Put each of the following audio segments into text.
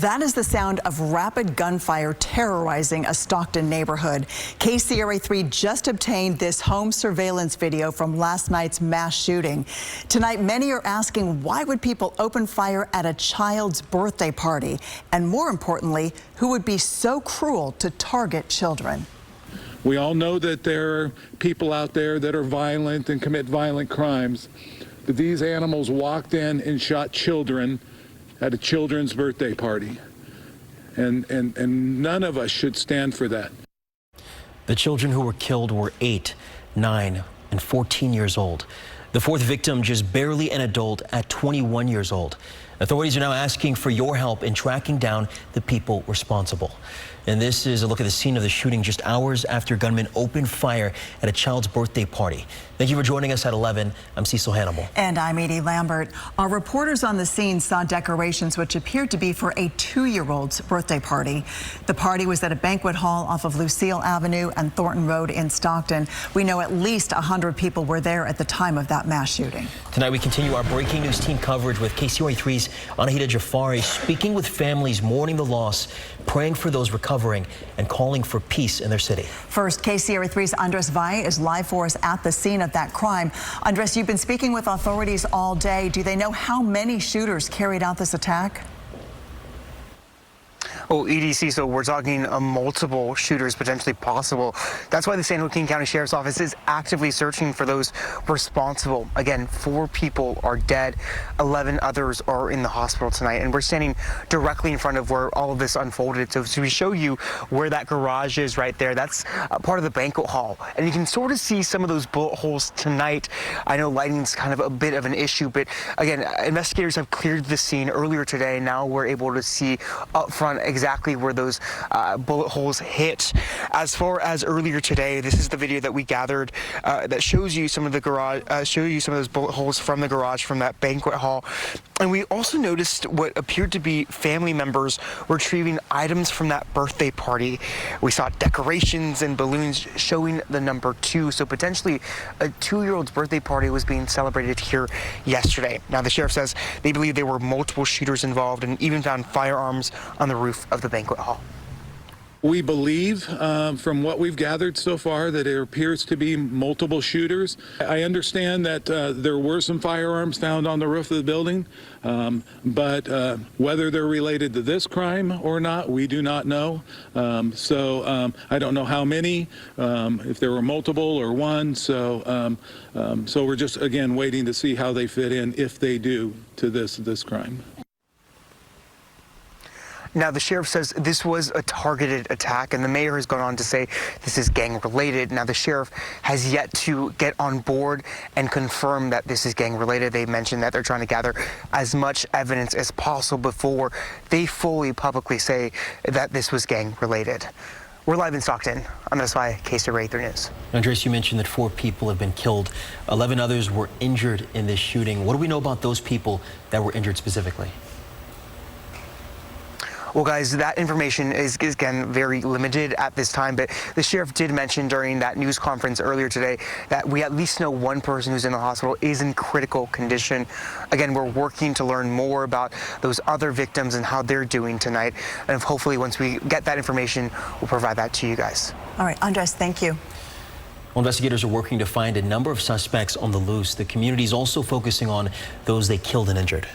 That is the sound of rapid gunfire terrorizing a Stockton neighborhood. KCRA3 just obtained this home surveillance video from last night's mass shooting. Tonight, many are asking, why would people open fire at a child's birthday party? And more importantly, who would be so cruel to target children? We all know that there are people out there that are violent and commit violent crimes. But these animals walked in and shot children at a children's birthday party. And none of us should stand for that. The children who were killed were 8, 9, and 14 years old. The fourth victim just barely an adult at 21 years old. Authorities are now asking for your help in tracking down the people responsible. And this is a look at the scene of the shooting just hours after gunmen opened fire at a child's birthday party. Thank you for joining us at 11. I'm Cecil Hannibal. And I'm Edie Lambert. Our reporters on the scene saw decorations which appeared to be for a 2-year-old's birthday party. The party was at a banquet hall off of Lucille Avenue and Thornton Road in Stockton. We know at least 100 people were there at the time of that mass shooting. Tonight we continue our breaking news team coverage with KCRA3's Anahita Jafari, speaking with families mourning the loss, praying for those recovering, and calling for peace in their city. First, KCRA3's Andres Valle is live for us at the scene of that crime. Andres, you've been speaking with authorities all day. Do they know how many shooters carried out this attack? Well, EDC, so we're talking multiple shooters potentially possible. That's why the San Joaquin County Sheriff's Office is actively searching for those responsible. Again, 4 people are dead, 11 others are in the hospital tonight, and we're standing directly in front of where all of this unfolded. So we show you where that garage is right there. That's part of the banquet hall, and you can sort of see some of those bullet holes tonight. I know lighting's kind of a bit of an issue, but again, investigators have cleared the scene earlier today. Now we're able to see up front exactly where those bullet holes hit. As far as earlier today, this is the video that we gathered that shows you some of the garage, some of those bullet holes from the garage from that banquet hall. And we also noticed what appeared to be family members retrieving items from that birthday party. We saw decorations and balloons showing the number 2. So potentially a 2-year-old's birthday party was being celebrated here yesterday. Now the sheriff says they believe there were multiple shooters involved and even found firearms on the roof of the banquet hall. We believe, from what we've gathered so far, that there appears to be multiple shooters. I understand that there were some firearms found on the roof of the building, but whether they're related to this crime or not, we do not know. So I don't know how many, if there were multiple or one. So we're just, again, waiting to see how they fit in, if they do, to this crime. Now, the sheriff says this was a targeted attack, and the mayor has gone on to say this is gang-related. Now, the sheriff has yet to get on board and confirm that this is gang-related. They mentioned that they're trying to gather as much evidence as possible before they fully publicly say that this was gang-related. We're live in Stockton. I'm Andres Valle, KCRA3 News. Andres, you mentioned that 4 people have been killed. 11 others were injured in this shooting. What do we know about those people that were injured specifically? Well, guys, that information is again very limited at this time, but the sheriff did mention during that news conference earlier today that we at least know 1 person who's in the hospital is in critical condition. Again, we're working to learn more about those other victims and how they're doing tonight, and hopefully once we get that information, we'll provide that to you guys. All right, Andres, thank you. Well, investigators are working to find a number of suspects on the loose. The community is also focusing on those they killed and injured.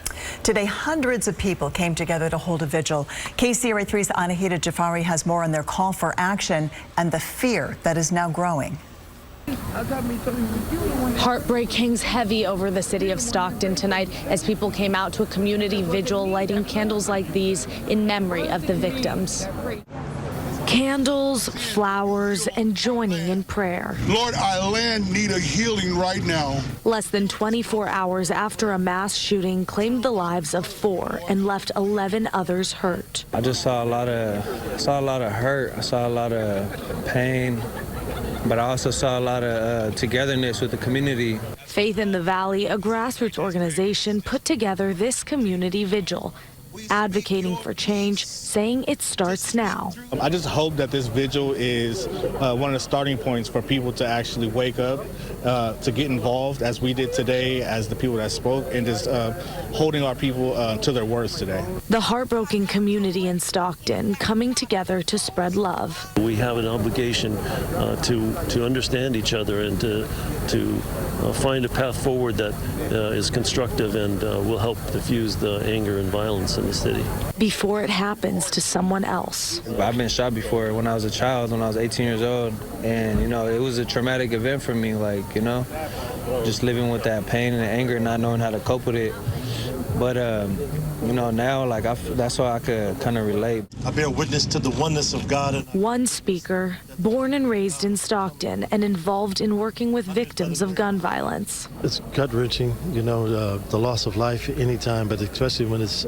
Today, hundreds of people came together to hold a vigil. KCRA3's Anahita Jafari has more on their call for action and the fear that is now growing. Heartbreak hangs heavy over the city of Stockton tonight as people came out to a community vigil lighting candles like these in memory of the victims. Candles, flowers, and joining in prayer. Lord, our land need a healing right now. Less than 24 hours after a mass shooting claimed the lives of 4 and left 11 others hurt. I just saw a lot of hurt. I saw a lot of pain, but I also saw a lot of togetherness with the community. Faith in the Valley, a grassroots organization, put together this community vigil. advocating for change, saying it starts now. I just hope that this vigil is one of the starting points for people to actually wake up, to get involved as we did today, as the people that spoke, and just holding our people to their words today. The heartbroken community in Stockton coming together to spread love. We have an obligation to understand each other and to find a path forward that is constructive and will help diffuse the anger and violence in the city. Before it happens to someone else. I've been shot before when I was a child, when I was 18 years old, and it was a traumatic event for me, just living with that pain and anger and not knowing how to cope with it. But now that's why I could kind of relate. I bear witness to the oneness of God. One speaker, born and raised in Stockton and involved in working with victims of gun violence. It's gut-wrenching, the loss of life anytime, but especially when it's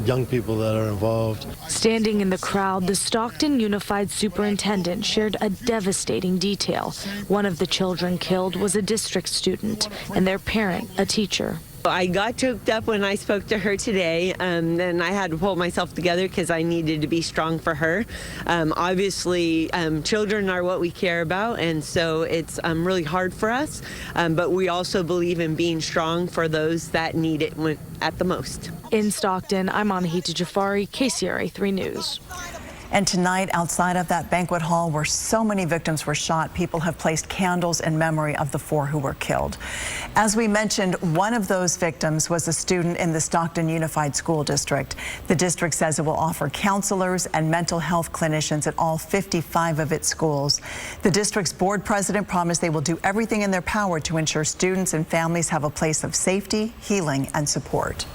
young people that are involved. Standing in the crowd, the Stockton Unified Superintendent shared a devastating detail. One of the children killed was a district student and their parent, a teacher. I got choked up when I spoke to her today, and I had to pull myself together because I needed to be strong for her. Obviously, children are what we care about, and so it's really hard for us, but we also believe in being strong for those that need it at the most. In Stockton, I'm Anahita Jafari, KCRA 3 News. And tonight, outside of that banquet hall where so many victims were shot, people have placed candles in memory of the 4 who were killed. As we mentioned, one of those victims was a student in the Stockton Unified School District. The district says it will offer counselors and mental health clinicians at all 55 of its schools. The district's board president promised they will do everything in their power to ensure students and families have a place of safety, healing, and support.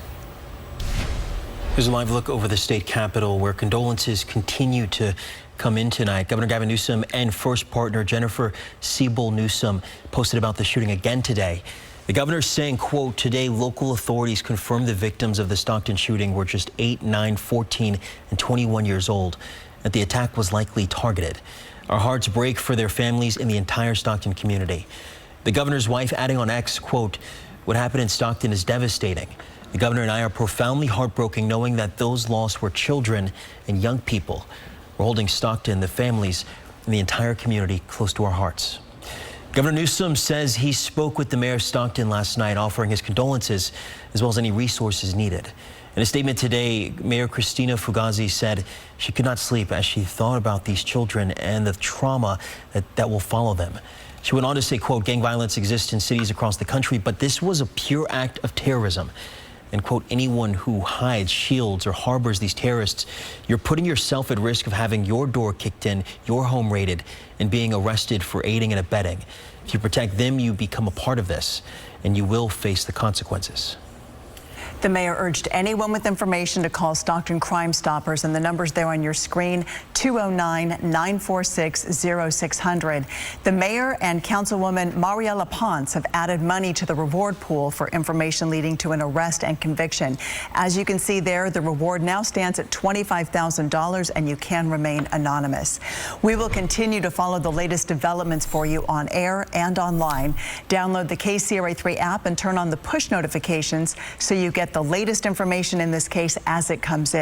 Here's a live look over the state capitol where condolences continue to come in tonight. Governor Gavin Newsom and first partner Jennifer Siebel Newsom posted about the shooting again today. The governor saying, quote, today local authorities confirmed the victims of the Stockton shooting were just 8, 9, 14, and 21 years old, that the attack was likely targeted. Our hearts break for their families and the entire Stockton community. The governor's wife adding on X, quote, what happened in Stockton is devastating. The governor and I are profoundly heartbroken knowing that those lost were children and young people. We're holding Stockton, the families, and the entire community close to our hearts. Governor Newsom says he spoke with the mayor of Stockton last night, offering his condolences as well as any resources needed. In a statement today, Mayor Christina Fugazi said she could not sleep as she thought about these children and the trauma that will follow them. She went on to say, quote, gang violence exists in cities across the country, but this was a pure act of terrorism. And, quote, anyone who hides, shields, or harbors these terrorists, you're putting yourself at risk of having your door kicked in, your home raided, and being arrested for aiding and abetting. If you protect them, you become a part of this, and you will face the consequences. The mayor urged anyone with information to call Stockton Crime Stoppers, and the numbers there on your screen, 209-946-0600. The mayor and Councilwoman Mariela Ponce have added money to the reward pool for information leading to an arrest and conviction. As you can see there, the reward now stands at $25,000, and you can remain anonymous. We will continue to follow the latest developments for you on air and online. Download the KCRA 3 app and turn on the push notifications so you get the latest information in this case as it comes in.